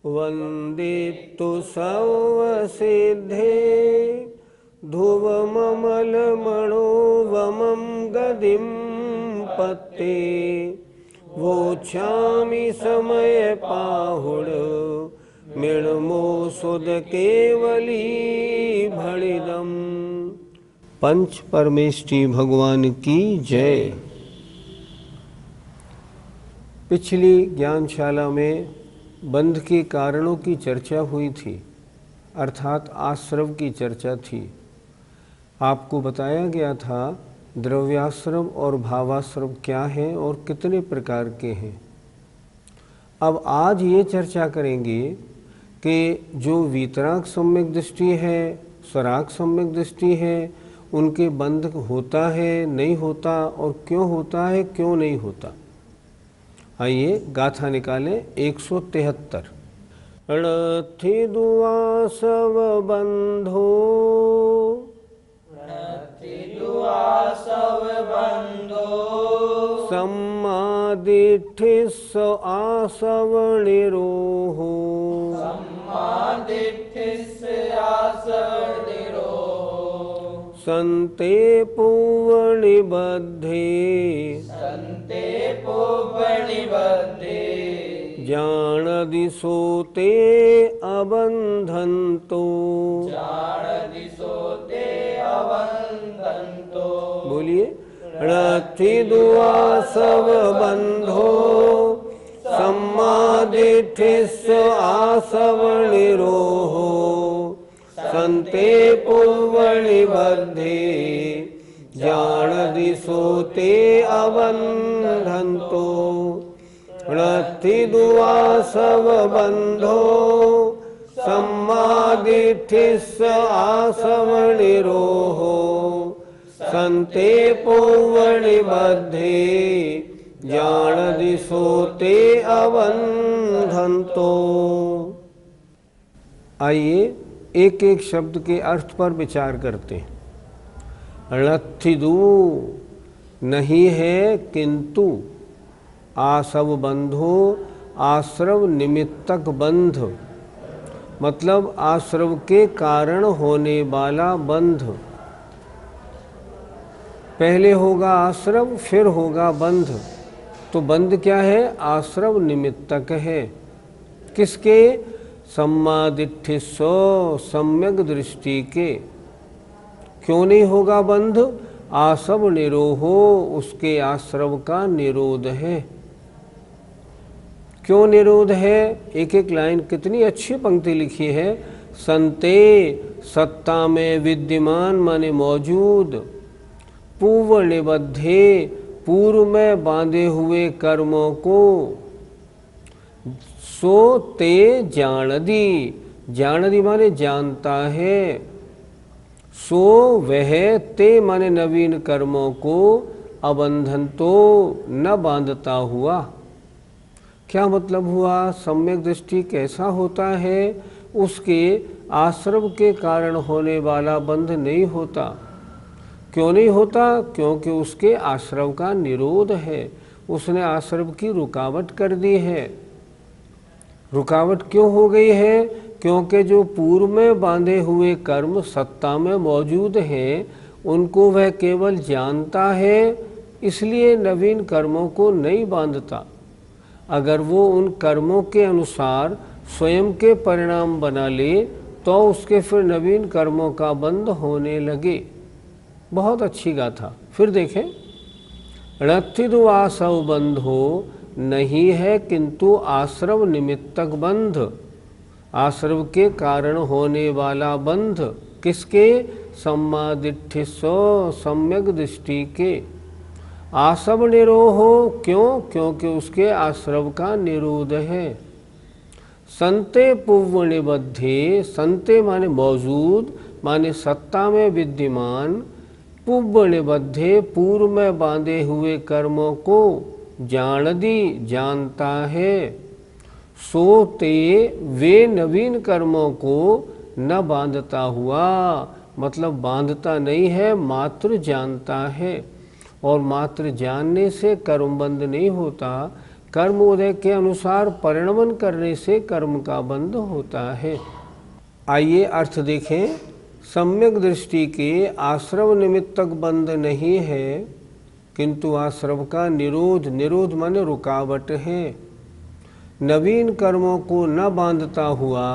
वन्दितु सर्वसिद्धे ध्रुवममलमणोवमं गदिं पत्ते वोच्छामि समयपाहुड मृण्मोऽसुध केवली भणिदम्। पंच परमेष्टि भगवान की जय। पिछली ज्ञानशाला में बंध के कारणों की चर्चा हुई थी, अर्थात आश्रव की चर्चा थी। आपको बताया गया था द्रव्याश्रव और भावाश्रव क्या है और कितने प्रकार के हैं। अब आज ये चर्चा करेंगे कि जो वीतराग सम्यक दृष्टि है, स्वराग सम्यक दृष्टि है, उनके बंध होता है नहीं होता और क्यों होता है क्यों नहीं होता। आइए गाथा निकालें। 173 णथि दुआसव बंधो सम्मादिठ्ठिस्स आसव निरोहो संते पूर्वनिबद्धे जानदिशो ते अबंधन्तो। बोलिए। णथि दुआसव बंधो सम्मादिठ्ठिस्स आसव निरोहो संते पूर्वनिबद्धे जानदिशो ते अबंधन्तो। णथि दुआसव बंधो सम्मादिठ्ठिस्स आसव निरोहो संते पूर्वनिबद्धे जानदिशो ते अबंधन्तो। आइए एक एक शब्द के अर्थ पर विचार करते हैं। णत्थिदु नहीं है किंतु, आसव बंधो आश्रव निमित्तक बंध, मतलब आश्रव के कारण होने वाला बंध। पहले होगा आश्रव फिर होगा बंध। तो बंध क्या है? आश्रव निमित्तक है। किसके? सम्मादिठ्ठिस्सो सम्यक दृष्टि के। क्यों नहीं होगा बंध? आसव निरोहो, उसके आश्रव का निरोध है। क्यों निरोध है? एक एक लाइन कितनी अच्छी पंक्ति लिखी है। संते सत्ता में विद्यमान माने मौजूद, पूर्व निबद्धे पूर्व में बांधे हुए कर्मों को, सो ते जानदी, जानदी माने जानता है, सो वह ते माने नवीन कर्मों को, अबंधन तो न बांधता हुआ। क्या मतलब हुआ? सम्यक दृष्टि कैसा होता है? उसके आश्रव के कारण होने वाला बंध नहीं होता। क्यों नहीं होता? क्योंकि उसके आश्रव का निरोध है, उसने आश्रव की रुकावट कर दी है। रुकावट क्यों हो गई है? क्योंकि जो पूर्व में बांधे हुए कर्म सत्ता में मौजूद हैं, उनको वह केवल जानता है, इसलिए नवीन कर्मों को नहीं बांधता। अगर वो उन कर्मों के अनुसार स्वयं के परिणाम बना ले तो उसके फिर नवीन कर्मों का बंध होने लगे। बहुत अच्छी गाथा। फिर देखें। णत्थि दुआसव बंधो नहीं है किंतु आश्रव निमित्तक बंध, आश्रव के कारण होने वाला बंध। किसके? सम्मादिठ्ठिस्सो सम्यक दृष्टि के। आसव निरोहो, क्यों? क्योंकि उसके आश्रव का निरोध है। संते पूर्व निबद्धे, संते माने मौजूद माने सत्ता में विद्यमान, पूर्व निबद्धे पूर्व में बांधे हुए कर्मों को, जानदी जानता है, सो ते वे नवीन कर्मों को न बांधता हुआ, मतलब बांधता नहीं है, मात्र जानता है। और मात्र जानने से कर्मबंध नहीं होता, कर्म उदय के अनुसार परिणमन करने से कर्म का बंध होता है। आइए अर्थ देखें। सम्यक दृष्टि के आश्रव निमित्तक बंध नहीं है, किंतु आश्रव का निरोध, निरोध माने रुकावट है। नवीन कर्मों को न बांधता हुआ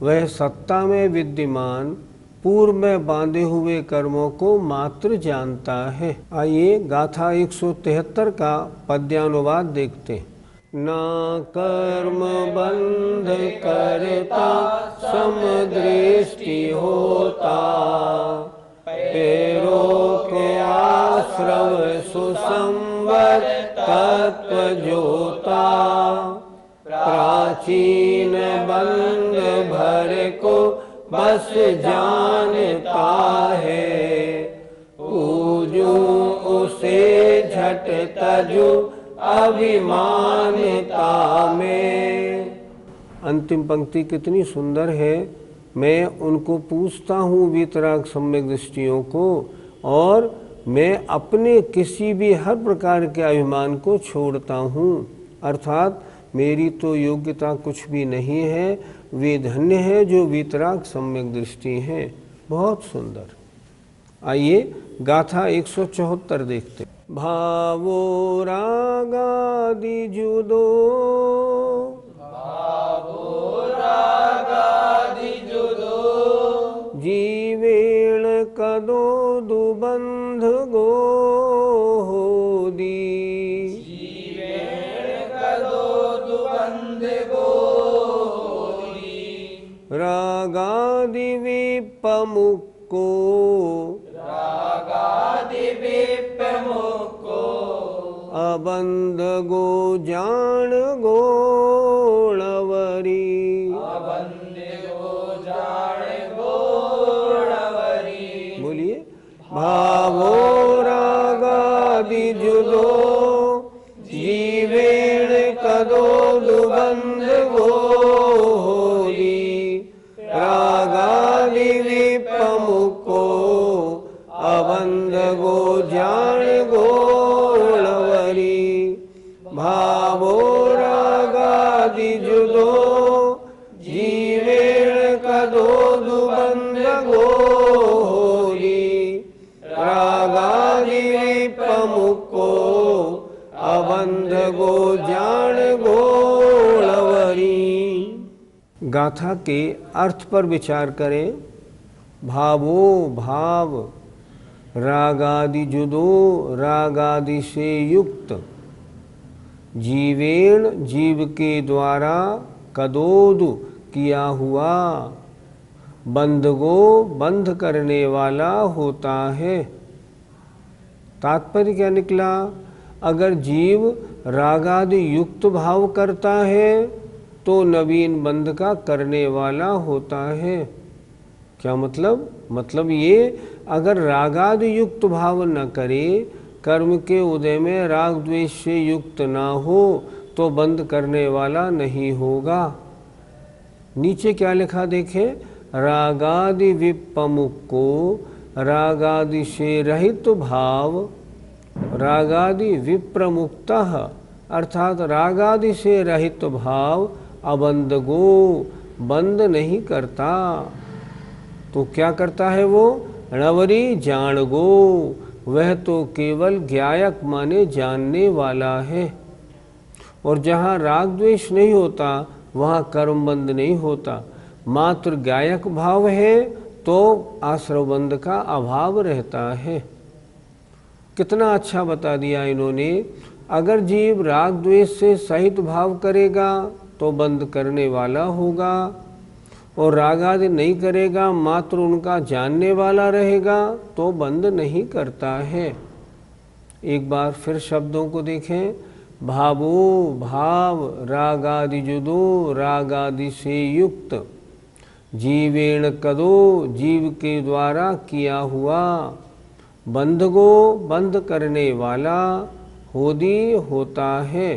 वह सत्ता में विद्यमान पूर्व में बांधे हुए कर्मों को मात्र जानता है। आइए गाथा 173 का पद्यानुवाद देखते हैं। ना कर्म बंध करता समदृष्टि होता, पैरों के आश्रव सुसंवर तत्व जोता, प्राचीन बंध भर को बस जानता है, पूजू उसे झट तजू अभिमानता में। अंतिम पंक्ति कितनी सुंदर है। मैं उनको पूछता हूँ वीतराग सम्यक दृष्टियों को, और मैं अपने किसी भी हर प्रकार के अभिमान को छोड़ता हूँ। अर्थात मेरी तो योग्यता कुछ भी नहीं है, वे धन्य है जो वीतराग सम्यक दृष्टि है। बहुत सुंदर। आइए गाथा 174 देखते। भावो रागादि जुदो, भावो रागादि जुदो, जीवेण कदो दुबंध गोदी, जीवेण कदो दुबंध गोदी, रागादि विपमुक्को, रागादि विपमुक्को, अबंध गो जान गोणवरी, अबंध गो जान गोणवरी। बोलिए। भावो रागादि जुदो, जीवेण कदो दुबंध गोदी, रागादि विपमुक्को, अबंध गो जान गोणवरी। भावो रागादि जुदो, जीवेण कदो दुबंध गोदी, रागादि विपमुक्को, अबंध गो जान गोणवरी। गाथा के अर्थ पर विचार करें। भावो भाव, रागादि जुदो रागादि से युक्त, जीवेण जीव के द्वारा, कदोदु किया हुआ, बंधगो बंध करने वाला होता है। तात्पर्य क्या निकला? अगर जीव रागादि युक्त भाव करता है तो नवीन बंध का करने वाला होता है। क्या मतलब? मतलब ये, अगर रागादि युक्त भाव न करे, कर्म के उदय में राग द्वेष से युक्त ना हो, तो बंद करने वाला नहीं होगा। नीचे क्या लिखा देखें। रागादि विपमुक्को, रागादि से रहित भाव, रागादि विप्रमुक्तः, अर्थात रागादि से रहित भाव अबंधगो, बंद नहीं करता। तो क्या करता है वो? णवरी जाणगो, वह तो केवल ज्ञायक माने जानने वाला है। और जहाँ राग द्वेष नहीं होता वहाँ कर्मबंध नहीं होता, मात्र ज्ञायक भाव है तो आश्रवबंध का अभाव रहता है। कितना अच्छा बता दिया इन्होंने। अगर जीव राग द्वेष से सहित भाव करेगा तो बंद करने वाला होगा, और राग आदि नहीं करेगा, मात्र उनका जानने वाला रहेगा तो बंद नहीं करता है। एक बार फिर शब्दों को देखें। भावो भाव, रागादि जुदो रागादि से युक्त, जीवेण कदो जीव के द्वारा किया हुआ, बंधगो बंध करने वाला, होदी होता है।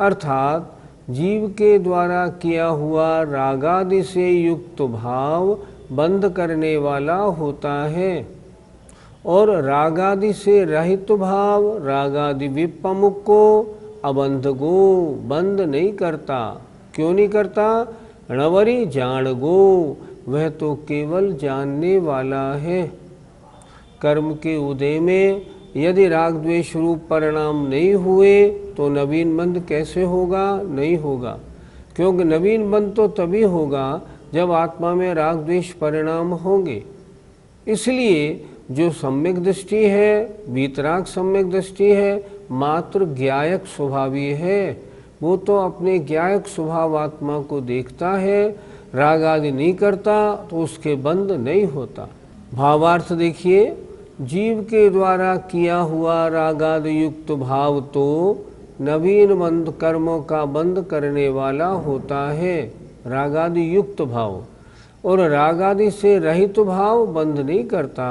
अर्थात जीव के द्वारा किया हुआ रागादि से युक्त भाव बंध करने वाला होता है, और रागादि से रहित भाव, रागादि विपमुख को अबंध गो, बंद नहीं करता। क्यों नहीं करता? णवरी जान गो, वह तो केवल जानने वाला है। कर्म के उदय में यदि राग द्वेष रूप परिणाम नहीं हुए तो नवीन बंध कैसे होगा? नहीं होगा, क्योंकि नवीन बंध तो तभी होगा जब आत्मा में राग द्वेष परिणाम होंगे। इसलिए जो सम्यक दृष्टि है, वीतराग सम्यक दृष्टि है, मात्र ज्ञायक स्वभावी है। वो तो अपने ज्ञायक स्वभाव आत्मा को देखता है, राग आदि नहीं करता, तो उसके बंध नहीं होता। भावार्थ देखिए, जीव के द्वारा किया हुआ रागादि युक्त भाव तो नवीन बंध कर्मों का बंद करने वाला होता है, रागादि युक्त भाव। और रागादि से रहित भाव बंद नहीं करता,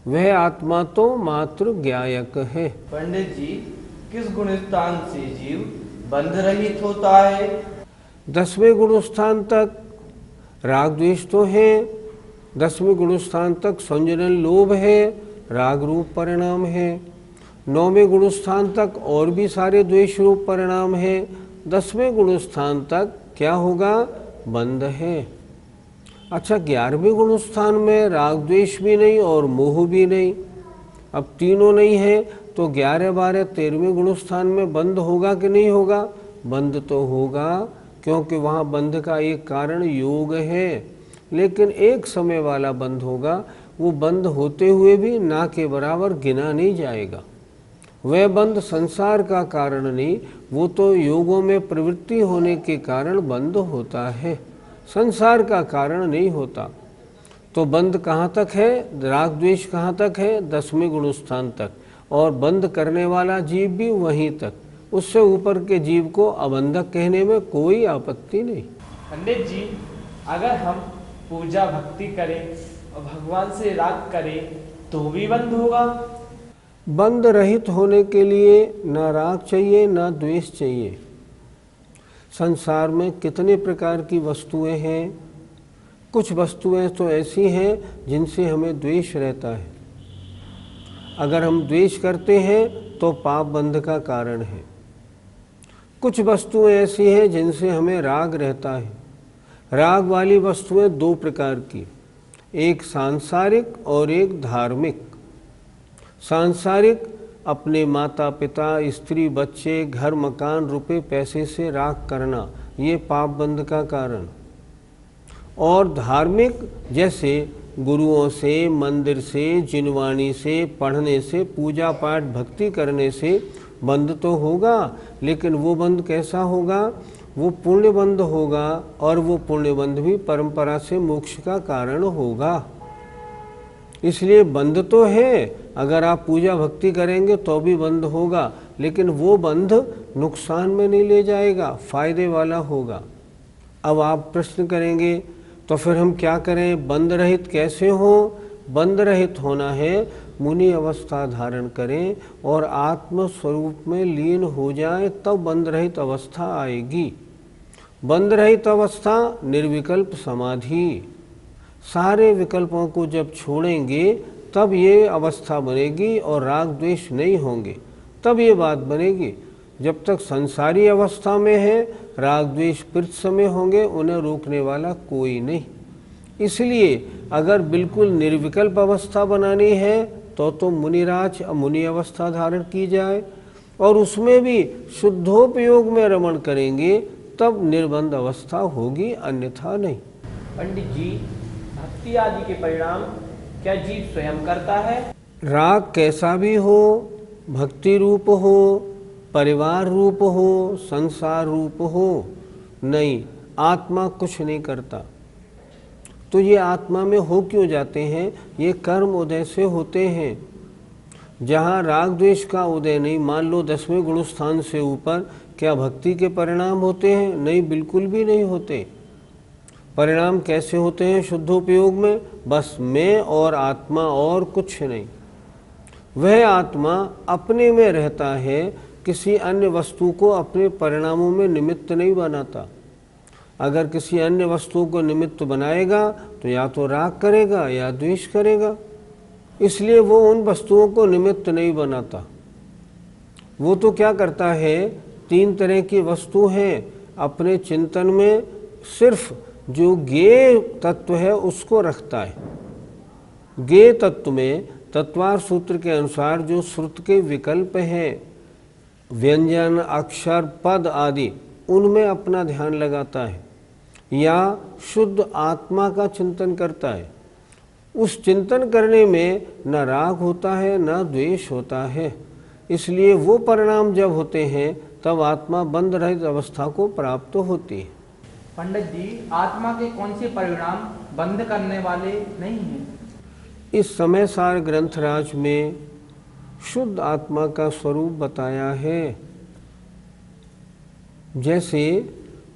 वह आत्मा तो मात्र ज्ञायक है। पंडित जी, किस गुण स्थान से जीव बंध रहित होता है? 10वें गुण स्थान तक राग द्वेष तो है, 10वें गुण स्थान तक संजनन लोभ है, राग रूप परिणाम है। 9वें गुण स्थान तक और भी सारे द्वेष रूप परिणाम है। 10वें गुण स्थान तक क्या होगा? बंध है। अच्छा, 11वें गुण स्थान में राग द्वेष भी नहीं और मोह भी नहीं। अब तीनों नहीं है तो 11, 12, 13वें गुण स्थान में बंध होगा कि नहीं होगा? बंध तो होगा, क्योंकि वहाँ बंध का एक कारण योग है, लेकिन एक समय वाला बंध होगा। वो बंद होते हुए भी ना के बराबर गिना नहीं जाएगा। वह बंद संसार का कारण नहीं, वो तो योगों में प्रवृत्ति होने के कारण बंद होता है, संसार का कारण नहीं होता। तो बंद कहाँ तक है? राग द्वेष कहाँ तक है? 10वें गुण स्थान तक, और बंद करने वाला जीव भी वहीं तक। उससे ऊपर के जीव को अबंधक कहने में कोई आपत्ति नहीं। पंडित जी, अगर हम पूजा भक्ति करें और भगवान से राग करें तो भी बंद होगा? बंद रहित होने के लिए ना राग चाहिए ना द्वेष चाहिए। संसार में कितने प्रकार की वस्तुएं हैं। कुछ वस्तुएं तो ऐसी हैं जिनसे हमें द्वेष रहता है। अगर हम द्वेष करते हैं तो पाप बंध का कारण है। कुछ वस्तुएं ऐसी हैं जिनसे हमें राग रहता है। राग वाली वस्तुएं 2 प्रकार की, एक सांसारिक और एक धार्मिक। सांसारिक अपने माता पिता, स्त्री, बच्चे, घर, मकान, रुपए, पैसे से राग करना, ये पाप बंध का कारण। और धार्मिक जैसे गुरुओं से, मंदिर से, जिनवाणी से, पढ़ने से, पूजा पाठ भक्ति करने से बंध तो होगा, लेकिन वो बंध कैसा होगा? वो पुण्य बंध होगा, और वो पुण्य बंध भी परंपरा से मोक्ष का कारण होगा। इसलिए बंध तो है, अगर आप पूजा भक्ति करेंगे तो भी बंध होगा, लेकिन वो बंध नुकसान में नहीं ले जाएगा, फायदे वाला होगा। अब आप प्रश्न करेंगे तो फिर हम क्या करें? बंध रहित कैसे हो? बंध रहित होना है, मुनि अवस्था धारण करें और आत्म स्वरूप में लीन हो जाए, तब बंध रहित अवस्था आएगी। बंध रहित अवस्था निर्विकल्प समाधि। सारे विकल्पों को जब छोड़ेंगे तब ये अवस्था बनेगी और राग द्वेष नहीं होंगे, तब ये बात बनेगी। जब तक संसारी अवस्था में है, राग द्वेष प्रति समय होंगे, उन्हें रोकने वाला कोई नहीं। इसलिए अगर बिल्कुल निर्विकल्प अवस्था बनानी है तो मुनिराज मुनि अवस्था धारण की जाए, और उसमें भी शुद्धोपयोग में रमण करेंगे, तब निर्बंध अवस्था होगी, अन्यथा नहीं। पंडित जी, भक्ति आदि के परिणाम क्या जीव स्वयं करता है? राग कैसा भी हो, भक्ति रूप हो, परिवार रूप हो, संसार रूप हो, नहीं, आत्मा कुछ नहीं करता। तो ये आत्मा में हो क्यों जाते हैं? ये कर्म उदय से होते हैं। जहाँ राग द्वेष का उदय नहीं, मान लो 10वें गुण स्थान से ऊपर, क्या भक्ति के परिणाम होते हैं? नहीं, बिल्कुल भी नहीं होते। परिणाम कैसे होते हैं शुद्धोपयोग में? बस मैं और आत्मा, और कुछ नहीं। वह आत्मा अपने में रहता है, किसी अन्य वस्तु को अपने परिणामों में निमित्त नहीं बनाता। अगर किसी अन्य वस्तु को निमित्त बनाएगा तो या तो राग करेगा या द्वेष करेगा, इसलिए वो उन वस्तुओं को निमित्त नहीं बनाता। वो तो क्या करता है? तीन तरह की वस्तु हैं अपने चिंतन में, सिर्फ जो ज्ञेय तत्व है उसको रखता है। ज्ञेय तत्व में तत्वार सूत्र के अनुसार जो श्रुत के विकल्प हैं, व्यंजन, अक्षर, पद आदि, उनमें अपना ध्यान लगाता है या शुद्ध आत्मा का चिंतन करता है। उस चिंतन करने में न राग होता है न द्वेष होता है। इसलिए वो परिणाम जब होते हैं तब आत्मा बंध रहित अवस्था को प्राप्त होती है। पंडित जी, आत्मा के कौन से परिणाम बंद करने वाले नहीं हैं? इस समय सार ग्रंथराज में शुद्ध आत्मा का स्वरूप बताया है। जैसे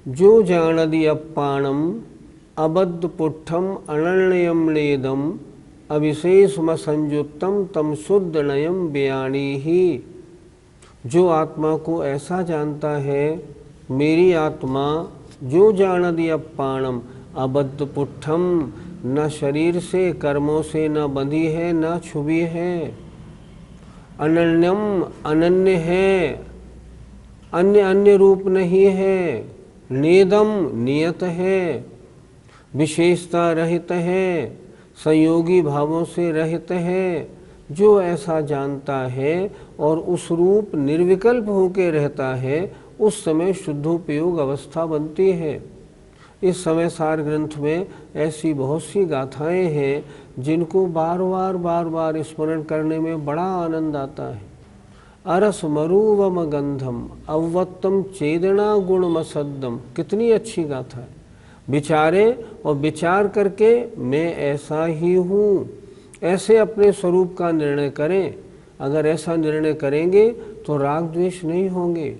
जो जानदि अपाणम अबद्ध पुट्ठम अनन्यम लेदम अविशेषम संयुक्तम तम शुद्ध नयम बयानी ही। जो आत्मा को ऐसा जानता है, मेरी आत्मा जो जानदि अपाणम अबद्ध पुट्ठम, न शरीर से कर्मों से न बंधी है न छुबी है, अनन्यम अनन्य है, अन्य अन्य रूप नहीं है, नेदम नियत है, विशेषता रहित है, संयोगी भावों से रहित है। जो ऐसा जानता है और उस रूप निर्विकल्प होकर रहता है, उस समय शुद्धोपयोग अवस्था बनती है। इस समय सार ग्रंथ में ऐसी बहुत सी गाथाएं हैं जिनको बार बार स्मरण करने में बड़ा आनंद आता है। अरस मरुवम गंधम अवत्तम चेदना गुणमसद्दम, कितनी अच्छी गाथा है। विचारे और विचार करके मैं ऐसा ही हूँ, ऐसे अपने स्वरूप का निर्णय करें। अगर ऐसा निर्णय करेंगे तो राग द्वेष नहीं होंगे।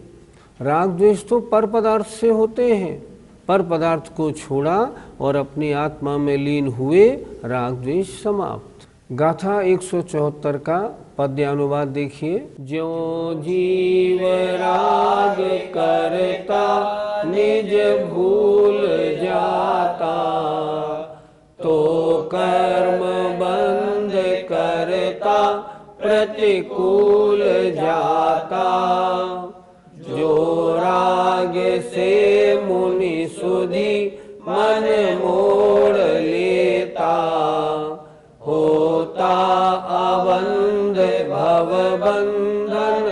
राग द्वेष तो पर पदार्थ से होते हैं, पर पदार्थ को छोड़ा और अपनी आत्मा में लीन हुए, राग द्वेष समाप्त। गाथा 174 का पद्यानुवाद देखिए। ज्यों जीव राग करता निज भूल जाता, तो कर्म बंध करता प्रतिकूल जाता। जो राग से मुनि सुधि मन मोड़ लेता, होता अबंध भव बंधन